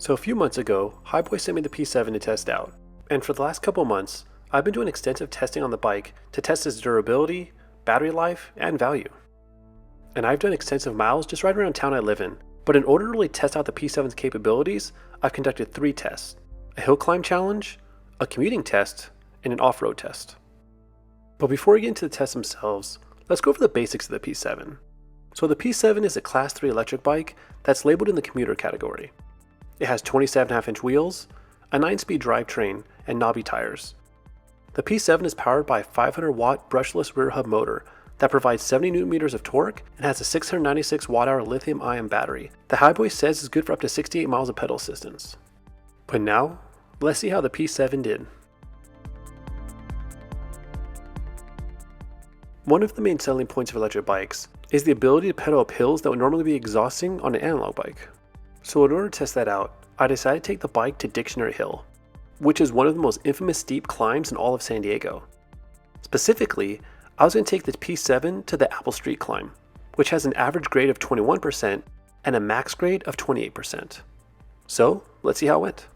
So a few months ago, Hiboy sent me the P7 to test out, and for the last couple months, I've been doing extensive testing on the bike to test its durability, battery life, and value. And I've done extensive miles just right around town I live in, but in order to really test out the P7's capabilities, I've conducted 3 tests: a Hillclimb challenge, a commuting test, and an off-road test. But before we get into the tests themselves, let's go over the basics of the P7. So the P7 is a Class 3 electric bike that's labeled in the commuter category. It has 27.5-inch wheels, a 9-speed drivetrain, and knobby tires. The P7 is powered by a 500-watt brushless rear hub motor that provides 70 Nm of torque and has a 696 Wh lithium-ion battery that Hiboy says is good for up to 68 miles of pedal assistance. But now, let's see how the P7 did. One of the main selling points of electric bikes is the ability to pedal up hills that would normally be exhausting on an analog bike. So in order to test that out, I decided to take the bike to Dictionary Hill, which is one of the most infamous steep climbs in all of San Diego. Specifically, I was going to take the P7 to the Apple Street climb, which has an average grade of 21% and a max grade of 28%. So let's see how it went.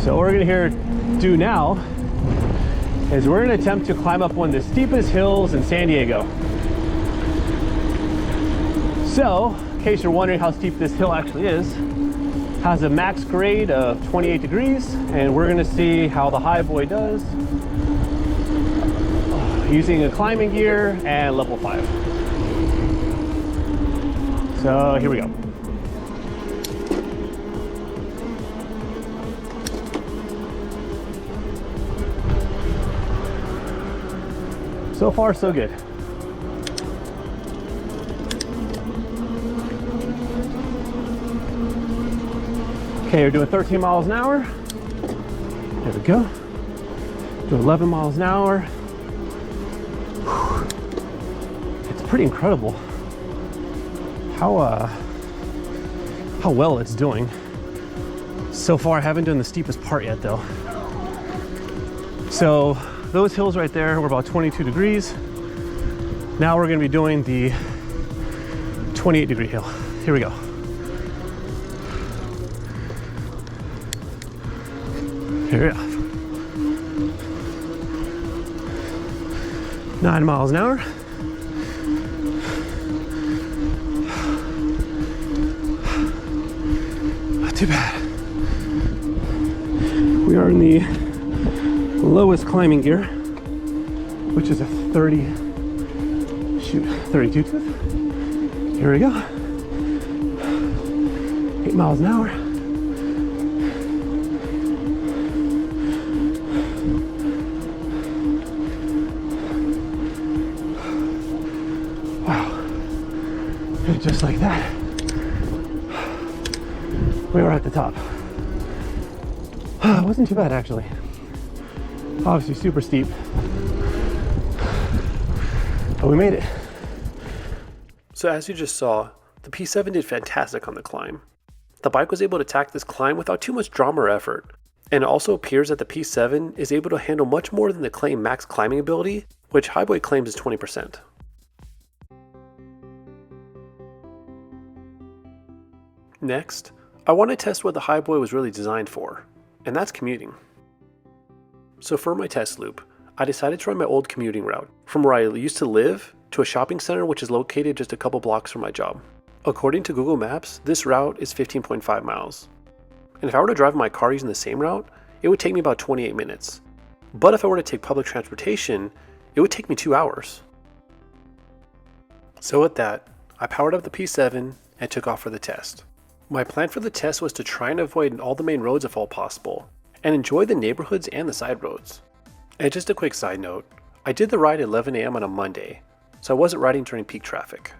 So what we're going to do now is we're going to attempt to climb up one of the steepest hills in San Diego. So, in case you're wondering how steep this hill actually is, has a max grade of 28 degrees, and we're going to see how the Hiboy does using a climbing gear and level 5. So here we go. So far, so good. Okay, we're doing 13 miles an hour. There we go. Doing 11 miles an hour. It's pretty incredible how well it's doing. So far, I haven't done the steepest part yet, though. So those hills right there were about 22 degrees. Now we're going to be doing the 28 degree hill. Here we go. Here we go. 9 miles an hour. Not too bad. We are in the lowest climbing gear, which is a 32 tooth. Here we go. 8 miles an hour. Just like that, we were at the top. It wasn't too bad, actually. Obviously super steep, but we made it. So as you just saw, the P7 did fantastic on the climb. The bike was able to attack this climb without too much drama or effort, and it also appears that the P7 is able to handle much more than the claimed max climbing ability, which Hiboy claims is 20%. Next, I want to test what the Hiboy was really designed for, and that's commuting. So for my test loop, I decided to run my old commuting route from where I used to live to a shopping center which is located just a couple blocks from my job. According to Google Maps, this route is 15.5 miles. And if I were to drive my car using the same route, it would take me about 28 minutes. But if I were to take public transportation, it would take me 2 hours. So with that, I powered up the P7 and took off for the test. My plan for the test was to try and avoid all the main roads if all possible, and enjoy the neighborhoods and the side roads. And just a quick side note, I did the ride at 11 a.m. on a Monday, so I wasn't riding during peak traffic.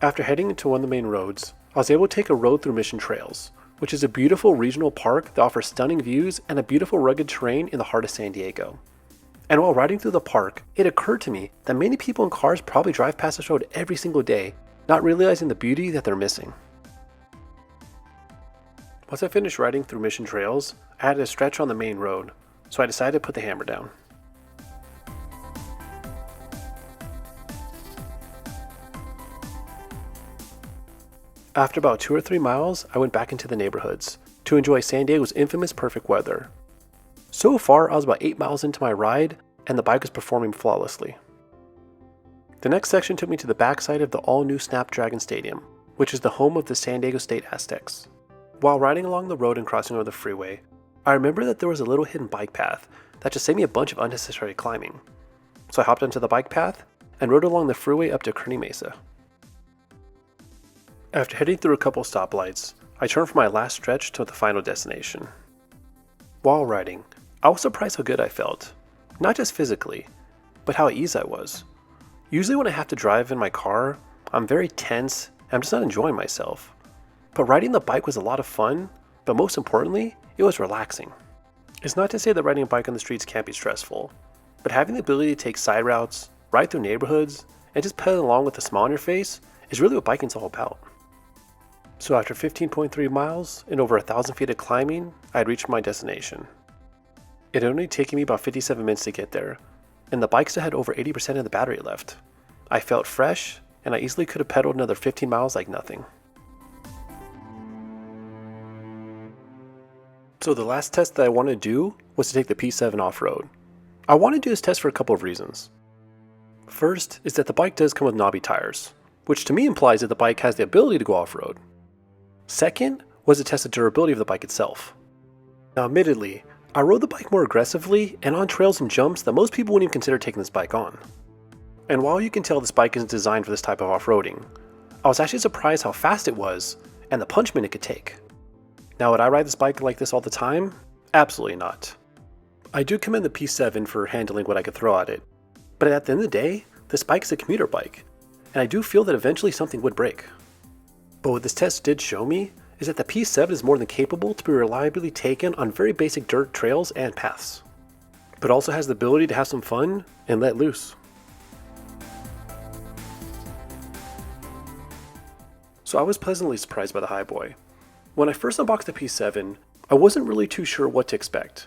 After heading into one of the main roads, I was able to take a road through Mission Trails, which is a beautiful regional park that offers stunning views and a beautiful rugged terrain in the heart of San Diego. And while riding through the park, it occurred to me that many people in cars probably drive past this road every single day, not realizing the beauty that they're missing. Once I finished riding through Mission Trails, I had to stretch on the main road, so I decided to put the hammer down. After about 2 or 3 miles, I went back into the neighborhoods to enjoy San Diego's infamous perfect weather. So far, I was about 8 miles into my ride, and the bike was performing flawlessly. The next section took me to the backside of the all-new Snapdragon Stadium, which is the home of the San Diego State Aztecs. While riding along the road and crossing over the freeway, I remember that there was a little hidden bike path that just saved me a bunch of unnecessary climbing. So I hopped onto the bike path and rode along the freeway up to Kearney Mesa. After heading through a couple stoplights, I turned for my last stretch to the final destination. While riding, I was surprised how good I felt. Not just physically, but how at ease I was. Usually when I have to drive in my car, I'm very tense and I'm just not enjoying myself. But riding the bike was a lot of fun, but most importantly, it was relaxing. It's not to say that riding a bike on the streets can't be stressful, but having the ability to take side routes, ride through neighborhoods, and just pedal along with a smile on your face is really what biking's all about. So after 15.3 miles and over 1,000 feet of climbing, I had reached my destination. It had only taken me about 57 minutes to get there, and the bike still had over 80% of the battery left. I felt fresh, and I easily could have pedaled another 15 miles like nothing. So the last test that I wanted to do was to take the P7 off-road. I want to do this test for a couple of reasons. First is that the bike does come with knobby tires, which to me implies that the bike has the ability to go off-road. Second was to test the durability of the bike itself. Now admittedly, I rode the bike more aggressively and on trails and jumps that most people wouldn't even consider taking this bike on. And while you can tell this bike isn't designed for this type of off-roading, I was actually surprised how fast it was and the punishment it could take. Now would I ride this bike like this all the time? Absolutely not. I do commend the P7 for handling what I could throw at it, but at the end of the day, this bike is a commuter bike, and I do feel that eventually something would break. But what this test did show me is that the P7 is more than capable to be reliably taken on very basic dirt trails and paths, but also has the ability to have some fun and let loose. So I was pleasantly surprised by the Hiboy. When I first unboxed the P7, I wasn't really too sure what to expect.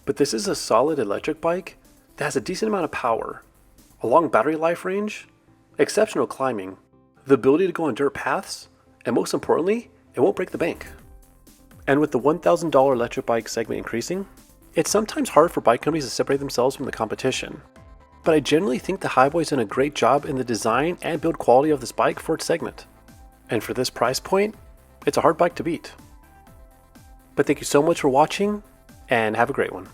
But this is a solid electric bike that has a decent amount of power, a long battery life range, exceptional climbing, the ability to go on dirt paths, and most importantly, it won't break the bank. And with the $1,000 electric bike segment increasing, it's sometimes hard for bike companies to separate themselves from the competition. But I generally think the Hiboy's done a great job in the design and build quality of this bike for its segment. And for this price point, it's a hard bike to beat. But thank you so much for watching, and have a great one.